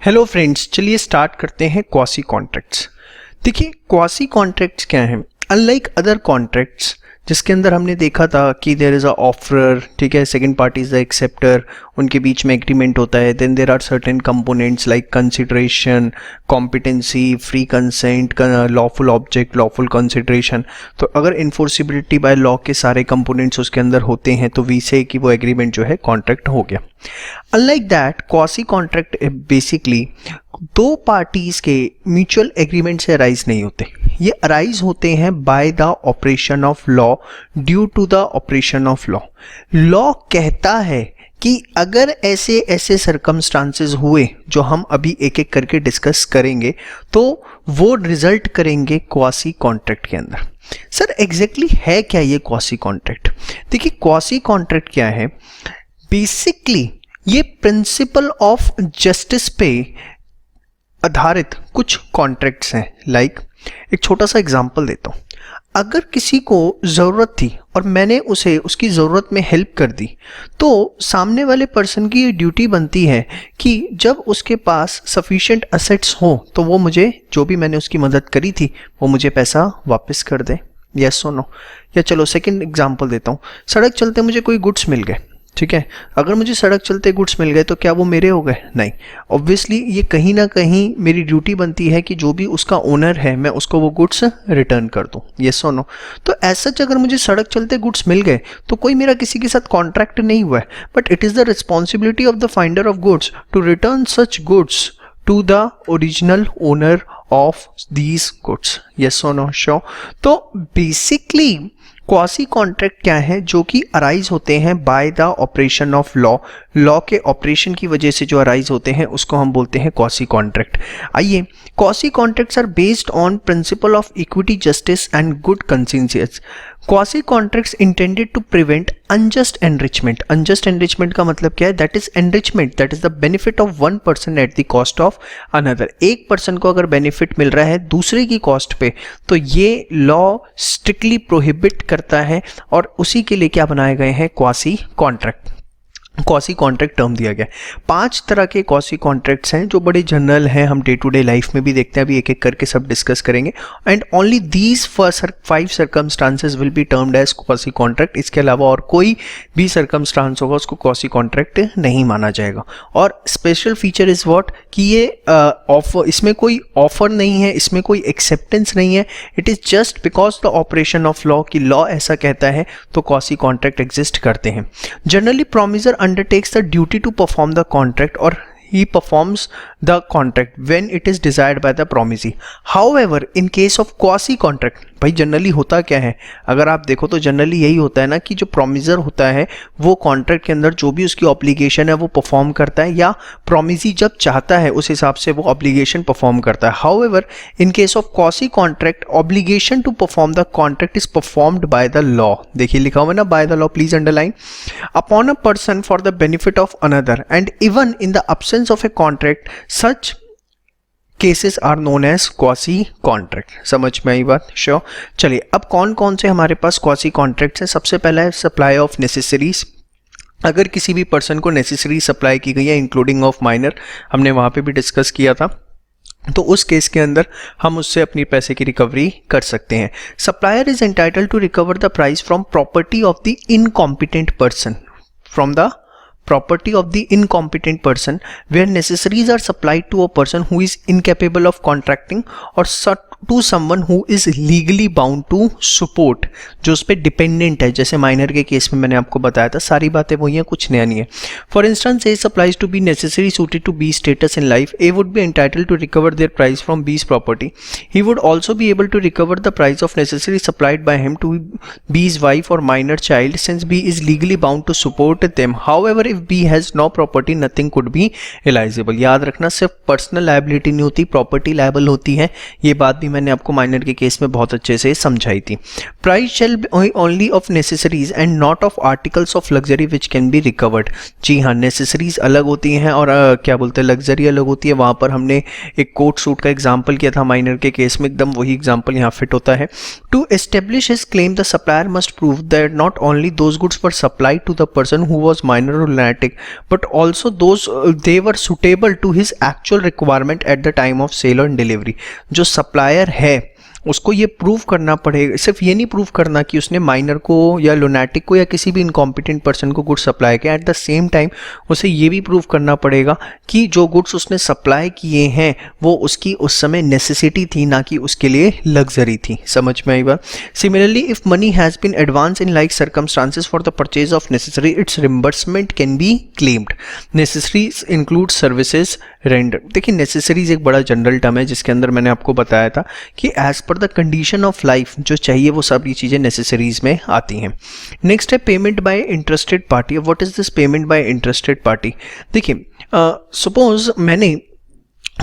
Hello friends, चलिए start करते हैं क्वासी कॉन्ट्रैक्ट्स। देखिए क्वासी कॉन्ट्रैक्ट्स क्या हैं। अनलाइक अदर कॉन्ट्रैक्ट्स जिसके अंदर हमने देखा था कि देयर इज़ अ ऑफरर, ठीक है, second party is the acceptor, उनके बीच में एग्रीमेंट होता है। Then there are certain components like consideration, competency, free consent, lawful object, lawful consideration. तो अगर इन्फोर्सिबिलिटी बाय लॉ के सारे कंपोनेंट्स उसके अंदर होते हैं तो वी से कि वो एग्रीमेंट जो है कॉन्ट्रैक्ट हो गया। Unlike that quasi contract basically दो पार्टीज के म्यूचुअल एग्रीमेंट से अराइज नहीं होते, ये अराइज होते हैं by the operation of law, due to the operation of law. Law कहता है कि अगर ऐसे ऐसे सर्कमस्टांसेस हुए जो हम अभी एक एक करके डिस्कस करेंगे तो वो रिजल्ट करेंगे क्वासी कॉन्ट्रैक्ट के अंदर। सर एग्जैक्टली है क्या ये क्वासी कॉन्ट्रैक्ट? देखिए क्वासी कॉन्ट्रैक्ट क्या है, बेसिकली ये प्रिंसिपल ऑफ जस्टिस पे आधारित कुछ कॉन्ट्रैक्ट्स हैं। लाइक एक छोटा सा एग्जांपल देता हूँ। अगर किसी को ज़रूरत थी और मैंने उसे उसकी ज़रूरत में हेल्प कर दी तो सामने वाले पर्सन की ये ड्यूटी बनती है कि जब उसके पास सफिशिएंट असेट्स हो तो वो मुझे जो भी मैंने उसकी मदद करी थी वो मुझे पैसा वापस कर दे। Yes or no. या चलो सेकंड एग्जांपल देता हूँ। सड़क चलते मुझे कोई गुड्स मिल गए, ठीक है। अगर मुझे सड़क चलते गुड्स मिल गए तो क्या वो मेरे हो गए? नहीं। ऑब्वियसली ये कहीं ना कहीं मेरी ड्यूटी बनती है कि जो भी उसका ओनर है मैं उसको वो गुड्स रिटर्न कर दूं। Yes or no. तो ऐसा अगर मुझे सड़क चलते गुड्स मिल गए तो कोई मेरा किसी के साथ कॉन्ट्रैक्ट नहीं हुआ है, but it is the responsibility of the finder of goods to return such goods to the original owner of these goods. Yes or no? Sure. तो बेसिकली क्वासी कॉन्ट्रैक्ट क्या है, जो कि अराइज होते हैं by the operation of law. Law के operation की वजह से जो अराइज होते हैं उसको हम बोलते हैं क्वासी कॉन्ट्रैक्ट। आइए, quasi contracts are based on principle of equity, justice and good consensus. Quasi contracts intended to prevent unjust enrichment. Unjust enrichment का मतलब क्या है? That is enrichment that is the benefit of one person at the cost of another. एक person को अगर benefit मिल रहा है दूसरे की कॉस्ट पे तो ये लॉ स्ट्रिक्टली प्रोहिबिट करता है और उसी के लिए क्या बनाए गए हैं? Quasi contract. Quasi contract term दिया गया। 5 तरह के क्वासी कॉन्ट्रैक्ट्स हैं जो बड़े जनरल हैं, हम डे टू डे लाइफ में भी देखते हैं, अभी एक एक करके सब डिस्कस करेंगे। And only these 5 circumstances will be termed as quasi contract. इसके अलावा और कोई भी सर्कमस्टांस होगा उसको क्वासी कॉन्ट्रैक्ट नहीं माना जाएगा। और स्पेशल फीचर इज व्हाट कि ये ऑफर, इसमें कोई ऑफर नहीं है, इसमें कोई एक्सेप्टेंस नहीं है। It is just because the operation of law कि लॉ ऐसा कहता है तो क्वासी कॉन्ट्रैक्ट एग्जिस्ट करते हैं। Generally promisor undertakes the duty to perform the contract or he performs the contract when it is desired by the promisee. However, in case of quasi contract, भाई generally होता क्या है? अगर आप देखो तो जनरली यही होता है ना कि जो प्रोमिसर होता है वो कॉन्ट्रैक्ट के अंदर जो भी उसकी ऑब्लिगेशन है वो परफॉर्म करता है, या प्रोमिसी जब चाहता है उस हिसाब से वो ऑब्लिगेशन परफॉर्म करता है। However in case of quasi contract, obligation to perform the contract is performed by the law. देखिए लिखा हुआ है ना, by the law, please underline. Upon a person for the benefit of another and even in the absence of a contract, such cases are known as quasi contract. समझ में आई बात? Sure. चलिए अब कौन कौन से हमारे पास क्वासी कॉन्ट्रैक्ट्स हैं। सबसे पहला है सप्लाई ऑफ नेसेसरीज। अगर किसी भी पर्सन को नेसेसरी सप्लाई की गई है इंक्लूडिंग ऑफ माइनर, हमने वहाँ पे भी डिस्कस किया था, तो उस केस के अंदर हम उससे अपनी पैसे की रिकवरी कर सकते हैं। Supplier is entitle to recover the price from property of the incompetent person, from the property of the incompetent person where necessaries are supplied to a person who is incapable of contracting or to someone who is legally bound to support, जो उस पर dependent है। जैसे minor के case में मैंने आपको बताया था, सारी बातें वही हैं, कुछ नया नहीं है। For instance A supplies to B necessary suited to B status in life, A would be entitled to recover their price from B's property. He would also be able to recover the price of necessary supplied by him to B's wife or minor child since B is legally bound to support them. However if B has no property nothing could be realisable. याद रखना, सिर्फ personal liability नहीं होती, property liable होती है। ये बात भी भी मैंने आपको माइनर के केस में बहुत अच्छे से समझाई थी। Price shall only of necessaries and not of articles of luxury which can be recovered. जी हाँ, नेसेसरीज अलग होती हैं और क्या बोलते हैं लग्जरी अलग होती है। वहाँ पर हमने एक कोट सूट का एग्जाम्पल किया था माइनर के केस में, एकदम वही एग्जाम्पल यहाँ फिट होता है। To establish his claim the supplier must prove that not only those goods were supplied to the person who was minor or lunatic but also those they were suitable to his actual requirement at the time of sale or delivery. जो supplier है उसको ये prove करना पड़ेगा, सिर्फ ये नहीं prove करना कि उसने माइनर को या लुनाटिक को या किसी भी इनकॉम्पिटेंट पर्सन को गुड्स सप्लाई किया, एट द सेम टाइम उसे ये भी प्रूव करना पड़ेगा कि जो गुड्स उसने सप्लाई किए हैं वो उसकी उस समय नेसेसिटी थी, ना कि उसके लिए लग्जरी थी। समझ में आई बात। Similarly if money has been advance in like circumstances for the purchase of necessary its reimbursement can be claimed. Necessaries include services render. देखिए नेसेसरीज एक बड़ा जनरल टर्म है जिसके अंदर मैंने आपको बताया था कि as per the condition of life जो चाहिए वो सब ये चीज़ें नेसेसरीज में आती हैं। नेक्स्ट है payment by interested party. What is this payment by interested party? देखिए सपोज मैंने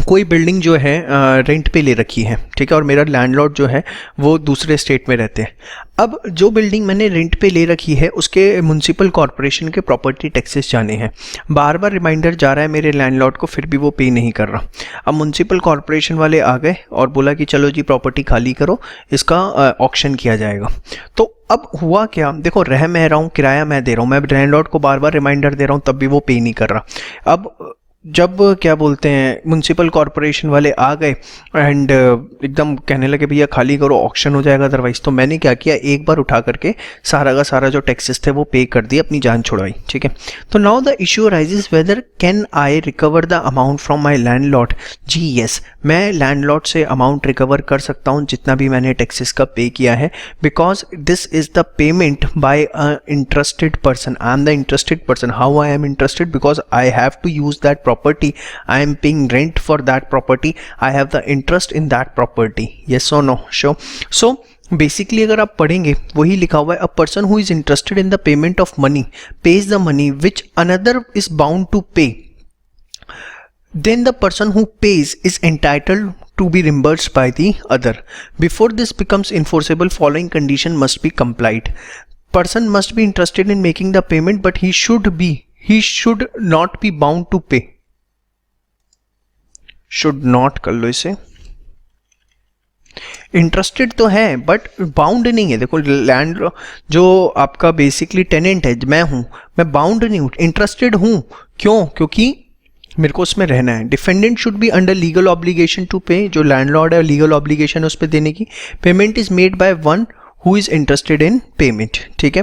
कोई बिल्डिंग जो है रेंट पे ले रखी है, ठीक है, और मेरा लैंडलॉर्ड जो है वो दूसरे स्टेट में रहते हैं। अब जो बिल्डिंग मैंने रेंट पे ले रखी है उसके म्युनिसिपल कॉर्पोरेशन के प्रॉपर्टी टैक्सेस जाने हैं। बार बार रिमाइंडर जा रहा है मेरे लैंडलॉर्ड को, फिर भी वो पे नहीं कर रहा। अब म्युनिसिपल कॉर्पोरेशन वाले आ गए और बोला कि चलो जी प्रॉपर्टी खाली करो, इसका ऑक्शन किया जाएगा। तो अब हुआ क्या, देखो रह मैं रहा हूँ, किराया मैं दे रहा हूँ, मैं लैंडलॉर्ड को बार बार रिमाइंडर दे रहा हूँ, तब भी वो पे नहीं कर रहा। अब जब क्या बोलते हैं म्युनिसिपल कॉर्पोरेशन वाले आ गए एंड एकदम कहने लगे भैया खाली करो, ऑक्शन हो जाएगा अदरवाइज, तो मैंने क्या किया, एक बार उठा करके सारा का सारा जो टैक्सेस थे वो पे कर दिया, अपनी जान छुड़वाई। ठीक है, तो now the issue arises whether can I recover the amount from my landlord. जी यस, मैं लैंडलॉर्ड से अमाउंट रिकवर कर सकता हूँ जितना भी मैंने टैक्सेस का पे किया है, because this is the payment by a interested person. I am the interested person. How I am interested? Because I have to use that property, I am paying rent for that property, I have the interest in that property. Yes or no? Sure. So basically अगर आप पढ़ेंगे वही लिखा हुआ है, a person who is interested in the payment of money pays the money which another is bound to pay, then the person who pays is entitled to be reimbursed by the other. Before this becomes enforceable, following condition must be complied. Person must be interested in making the payment, but he should not be bound to pay. Should not कर लो इसे, interested तो है but bound नहीं है। देखो land जो आपका basically tenant है, मैं हूं, मैं बाउंड नहीं हूं, इंटरेस्टेड हूं। क्यों? क्योंकि मेरे को उसमें रहना है। Defendant should be under legal obligation to pay. जो लैंडलॉर्ड है लीगल ऑब्लिगेशन है उस पर देने की। Payment is made by one who is interested in payment. ठीक है,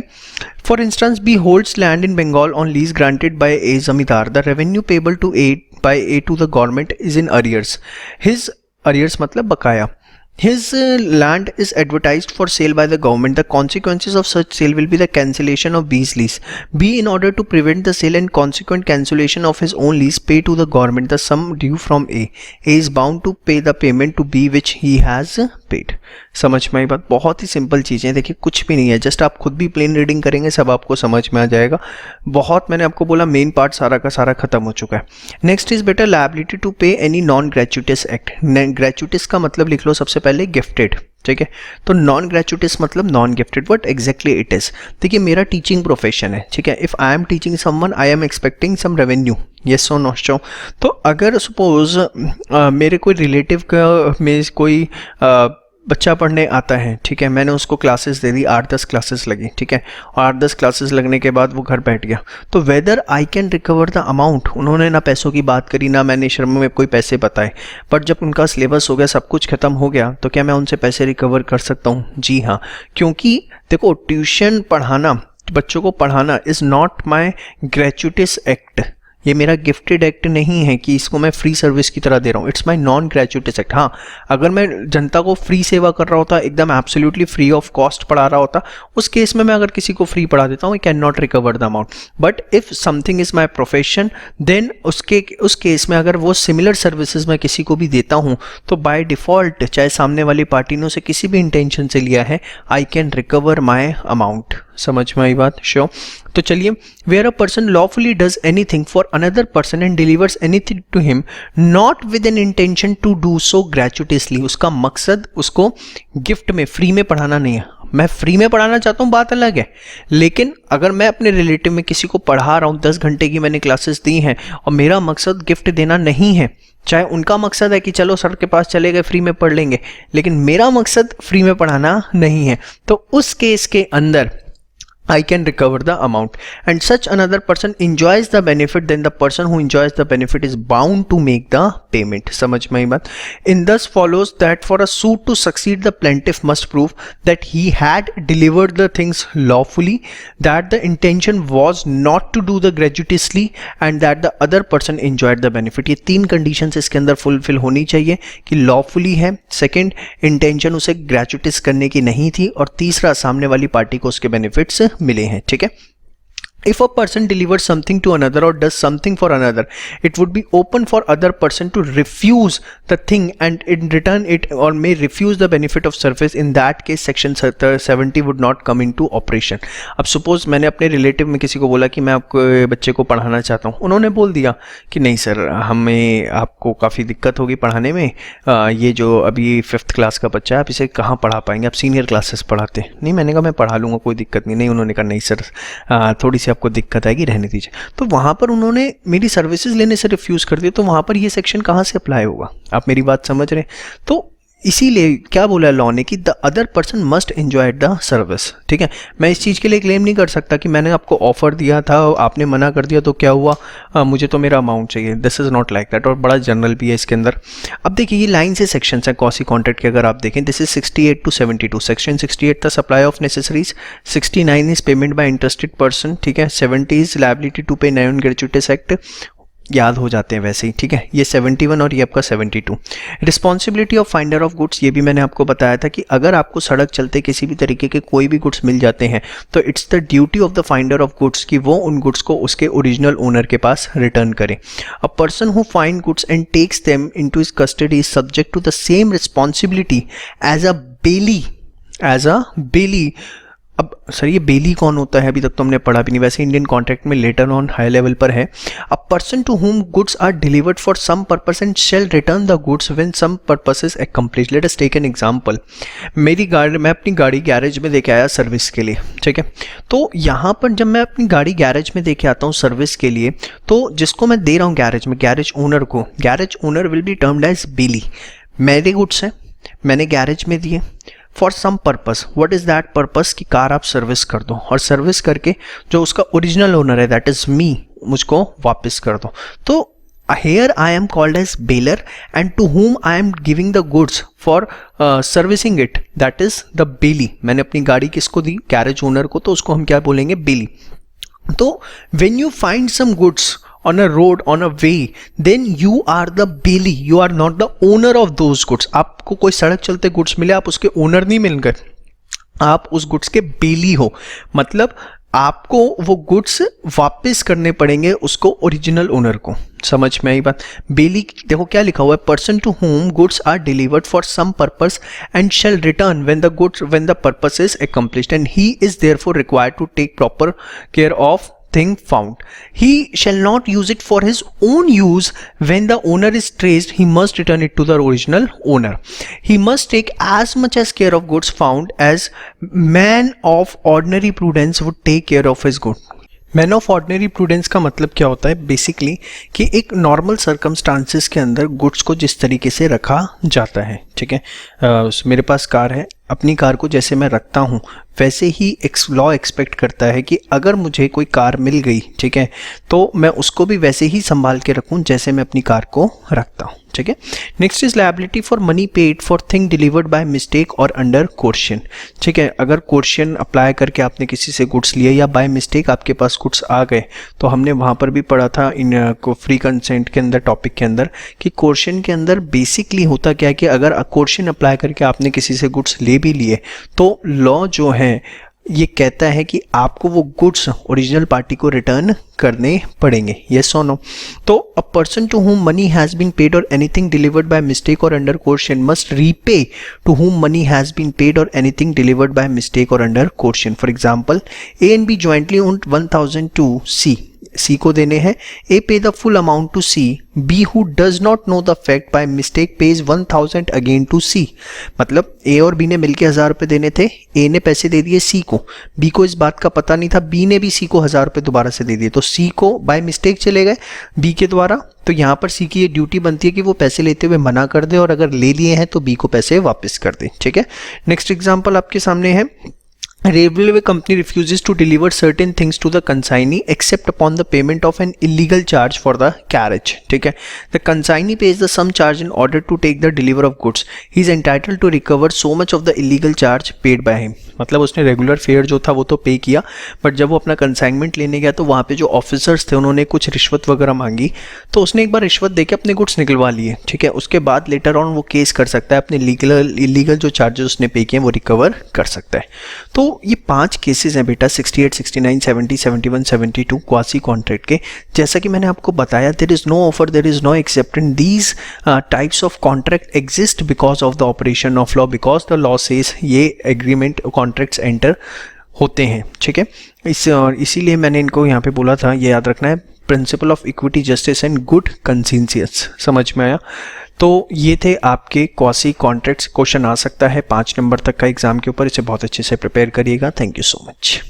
for instance B holds land in Bengal on lease granted by a zamindar. The revenue payable to A to the government is in arrears. His arrears मतलब बकाया. His land is advertised for sale by the government. The consequences of such sale will be the cancellation of B's lease. B, in order to prevent the sale and consequent cancellation of his own lease, pay to the government the sum due from A. A is bound to pay the payment to B which he has paid. समझ में आई बात? बहुत ही simple चीज़ें, देखिए कुछ भी नहीं है, जस्ट आप खुद भी प्लेन रीडिंग करेंगे सब आपको समझ में आ जाएगा। बहुत मैंने आपको बोला मेन पार्ट सारा का सारा खत्म हो चुका है। Next is better liability to pay any non gratuitous act. Gratuitous का मतलब लिख लो सबसे पहले गिफ्टेड। ठीक है, तो नॉन ग्रेचुइटस मतलब non gifted. What exactly it is? देखिए मेरा टीचिंग प्रोफेशन है, ठीक है, if I am teaching someone I am expecting some revenue. Yes or no? Sure. तो अगर सपोज मेरे कोई रिलेटिव का में कोई बच्चा पढ़ने आता है, ठीक है, मैंने उसको क्लासेस दे दी, 8-10 क्लासेस लगी, ठीक है, और 8-10 क्लासेस लगने के बाद वो घर बैठ गया, तो whether I can recover the amount. उन्होंने ना पैसों की बात करी, ना मैंने शर्म में कोई पैसे बताए, बट जब उनका सिलेबस हो गया, सब कुछ खत्म हो गया, तो क्या मैं उनसे पैसे रिकवर कर सकता हूँ? जी हाँ, क्योंकि देखो ट्यूशन पढ़ाना, बच्चों को पढ़ाना इज़ नॉट माई ग्रेचुइटस एक्ट। ये मेरा गिफ्टेड एक्ट नहीं है कि इसको मैं फ्री सर्विस की तरह दे रहा हूँ। It's my non gratuitous act. हाँ, अगर मैं जनता को फ्री सेवा कर रहा होता, एकदम एब्सोल्युटली फ्री ऑफ कॉस्ट पढ़ा रहा होता, उस केस में मैं अगर किसी को फ्री पढ़ा देता हूँ, I can not recover the amount. But if something is my profession, then उस केस में अगर वो सिमिलर सर्विसेज मैं किसी को भी देता हूँ, तो बाय डिफॉल्ट चाहे सामने वाली पार्टी ने उसे किसी भी इंटेंशन से लिया है, I can recover my amount. समझ में आई बात? श्योर। तो चलिए, where a person lawfully does anything for another person and delivers anything to him not with an intention to do so gratuitously, उसका मकसद उसको गिफ्ट में, फ्री में पढ़ाना नहीं है। मैं फ्री में पढ़ाना चाहता हूँ, बात अलग है, लेकिन अगर मैं अपने रिलेटिव में किसी को पढ़ा रहा हूँ, 10 घंटे की मैंने क्लासेस दी हैं और मेरा मकसद गिफ्ट देना नहीं है, चाहे उनका मकसद है कि चलो सर के पास चले गए फ्री में पढ़ लेंगे, लेकिन मेरा मकसद फ्री में पढ़ाना नहीं है, तो उस केस के अंदर I can recover the amount and such another person enjoys the benefit, then the person who enjoys the benefit is bound to make the payment. समझ में आई बात? In thus follows that for a suit to succeed, the plaintiff must prove that he had delivered the things lawfully, that the intention was not to do the gratuitously and that the other person enjoyed the benefit. ये 3 conditions इसके अंदर fulfil होनी चाहिए कि lawfully है, second intention उसे ग्रेचुइटिस करने की नहीं थी, और तीसरा सामने वाली पार्टी को उसके बेनिफिट्स मिले हैं। ठीक है। If a person delivers something to another or does something for another, it would be open for other person to refuse the thing and in return it or may refuse the benefit of service. In that case, section 70 would not come into operation. अब suppose मैंने अपने relative में किसी को बोला कि मैं आपको बच्चे को पढ़ाना चाहता हूँ, उन्होंने बोल दिया कि नहीं सर, हमें आपको काफ़ी दिक्कत होगी पढ़ाने में, ये जो अभी 5th क्लास का बच्चा है आप इसे कहाँ पढ़ा पाएंगे, आप सीनियर क्लासेस पढ़ाते नहीं। मैंने कहा मैं पढ़ा लूँगा, कोई दिक्कत नहीं। उन्होंने कहा नहीं सर, थोड़ी सी आपको दिक्कत आएगी, रहने दीजिए। तो वहां पर उन्होंने मेरी सर्विसेज लेने से रिफ्यूज कर दिया, तो वहां पर ये सेक्शन कहां से अप्लाई होगा? आप मेरी बात समझ रहे हैं? तो इसीलिए क्या बोला लॉ ने कि the other person must enjoy the service. ठीक है, मैं इस चीज़ के लिए क्लेम नहीं कर सकता कि मैंने आपको ऑफर दिया था, आपने मना कर दिया तो क्या हुआ, मुझे तो मेरा अमाउंट चाहिए। This is not like that, और बड़ा जनरल भी है इसके अंदर। अब देखिए, ये लाइन से सेक्शन है क्वासी कॉन्ट्रैक्ट के, अगर आप देखें दिस इज 68 to 72। सेक्शन 68 था supply of necessaries, 69 is payment by interested person, ठीक है, 70 इज लायबिलिटी टू पे नॉन ग्रेचुइटस एक्ट, याद हो जाते हैं वैसे ही। ठीक है, ये 71 और ये आपका 72। Responsibility of finder of goods, ये भी मैंने आपको बताया था कि अगर आपको सड़क चलते किसी भी तरीके के कोई भी गुड्स मिल जाते हैं तो it's the duty of the finder of goods कि वो उन गुड्स को उसके ओरिजिनल ओनर के पास रिटर्न करे। A person who find goods and takes them into his custody is subject to the same responsibility as a bailee. अब sir ये बेली कौन होता है, अभी तक तो हमने पढ़ा भी नहीं, वैसे इंडियन कॉन्ट्रैक्ट में लेटर ऑन हाई लेवल पर है। A person to whom goods are delivered for some purpose and shall return the goods when some purpose is accomplish. Let us take an example. मेरी गाड़ी, मैं अपनी गाड़ी garage में देके आया सर्विस के लिए, ठीक है। तो यहाँ पर जब मैं अपनी गाड़ी गैरेज में देके आता हूँ सर्विस के लिए, तो जिसको मैं दे रहा हूँ गैरेज में, गैरेज ओनर को, garage owner will be termed as bailee. मेरे गुड्स हैं, मैंने गैरेज में दिए for some purpose. What is that purpose कि कार आप सर्विस कर दो, और सर्विस करके जो उसका ओरिजिनल ओनर है दैट इज मी, मुझको वापस कर दो। तो here I am called as bailor and to whom I am giving the goods for servicing it, that is the bailey। मैंने अपनी गाड़ी किसको दी, गैरेज ओनर को, तो उसको हम क्या बोलेंगे, बेली। तो when you find some goods on a road, on a way, then you are the bailey, you are not the owner of those goods। आपको कोई सड़क चलते गुड्स मिले, आप उसके ओनर नहीं मिल गए, आप उस गुड्स के बेली हो। मतलब आपको वो गुड्स वापस करने पड़ेंगे उसको ओरिजिनल ओनर को। समझ में आई बात? बेली देखो क्या लिखा हुआ है, person to whom goods are delivered for some purpose and shall return when the purpose is accomplished and he is therefore required to take proper care of thing found. He shall not use it for his own use. When the owner is traced, he must return it to the original owner. He must take as much as care of goods found as man of ordinary prudence would take care of his good. Man of ordinary prudence का मतलब क्या होता है basically कि एक normal circumstances के अंदर goods को जिस तरीके से रखा जाता है, ठीक है। मेरे पास कार है, अपनी कार को जैसे मैं रखता हूँ वैसे ही लॉ एक्सपेक्ट करता है कि अगर मुझे कोई कार मिल गई, ठीक है, तो मैं उसको भी वैसे ही संभाल के रखूँ जैसे मैं अपनी कार को रखता हूँ, ठीक है। Next is liability for money paid for thing delivered by mistake or under coercion, ठीक है। अगर कोर्शन अप्लाई करके आपने किसी से गुड्स लिए या बाय मिस्टेक आपके पास गुड्स आ गए, तो हमने वहाँ पर भी पढ़ा था इन फ्री कंसेंट के अंदर, टॉपिक के अंदर, कि कोर्शन के अंदर बेसिकली होता क्या है कि अगर कोर्शन अप्लाई करके आपने किसी से गुड्स ले भी लिए तो लॉ जो है ये कहता है कि आपको वो गुड्स ओरिजिनल पार्टी को रिटर्न करने पड़ेंगे, यस और नो। तो a person to whom money has been paid or anything delivered by mistake or under coercion must repay to whom money has been paid or anything delivered by mistake or under coercion. For example, A and B jointly owned 1000 to C, C को देने हैं, A pay the full amount to C, B who does not know the fact by mistake pays 1000 again to C. मतलब A और B ने मिलकर 1000 रुपये देने थे, ए ने पैसे दे दिए सी को, बी को इस बात का पता नहीं था, बी ने भी सी को 1000 रुपये दोबारा से दे दिए, तो सी को बाय मिस्टेक चले गए बी के द्वारा। तो यहाँ पर सी की ये ड्यूटी बनती है कि वो पैसे लेते हुए मना कर दे और अगर ले लिए हैं तो बी को पैसे वापस कर दे, ठीक है। नेक्स्ट एग्जाम्पल आपके सामने है, Railway company refuses to deliver certain things to the consignee except upon the payment of an illegal charge for the carriage, ठीक है। The consignee pays the sum charge in order to take the deliver of goods. He is entitled to recover so much of the illegal charge paid by him. मतलब उसने regular fair जो था वो तो पे किया, बट जब वो अपना कंसाइनमेंट लेने गया तो वहाँ पे जो ऑफिसर्स थे उन्होंने कुछ रिश्वत वगैरह मांगी, तो उसने एक बार रिश्वत देके अपने गुड्स निकलवा लिए, ठीक है। उसके बाद लेटर ऑन वो केस कर सकता है, अपने इलीगल जो चार्जेस उसने पे किए वो रिकवर कर सकता है। तो ये 5 केसेस हैं बेटा, 68, 69, 70, 71, 72 क्वासी कॉन्ट्रैक्ट के। जैसा कि मैंने आपको बताया, there is no offer, there is no acceptance, these types of contract exist because of the operation of law, because the law says ये एग्रीमेंट कॉन्ट्रैक्ट्स एंटर होते हैं, ठीक है। इसीलिए मैंने इनको यहाँ पे बोला था, ये याद रखना है, principal of equity, justice and good consensus. समझ में आया? तो ये थे आपके क्वासी कॉन्ट्रैक्ट्स। क्वेश्चन आ सकता है 5 नंबर तक का एग्जाम के ऊपर, इसे बहुत अच्छे से प्रिपेयर करिएगा। Thank you so much.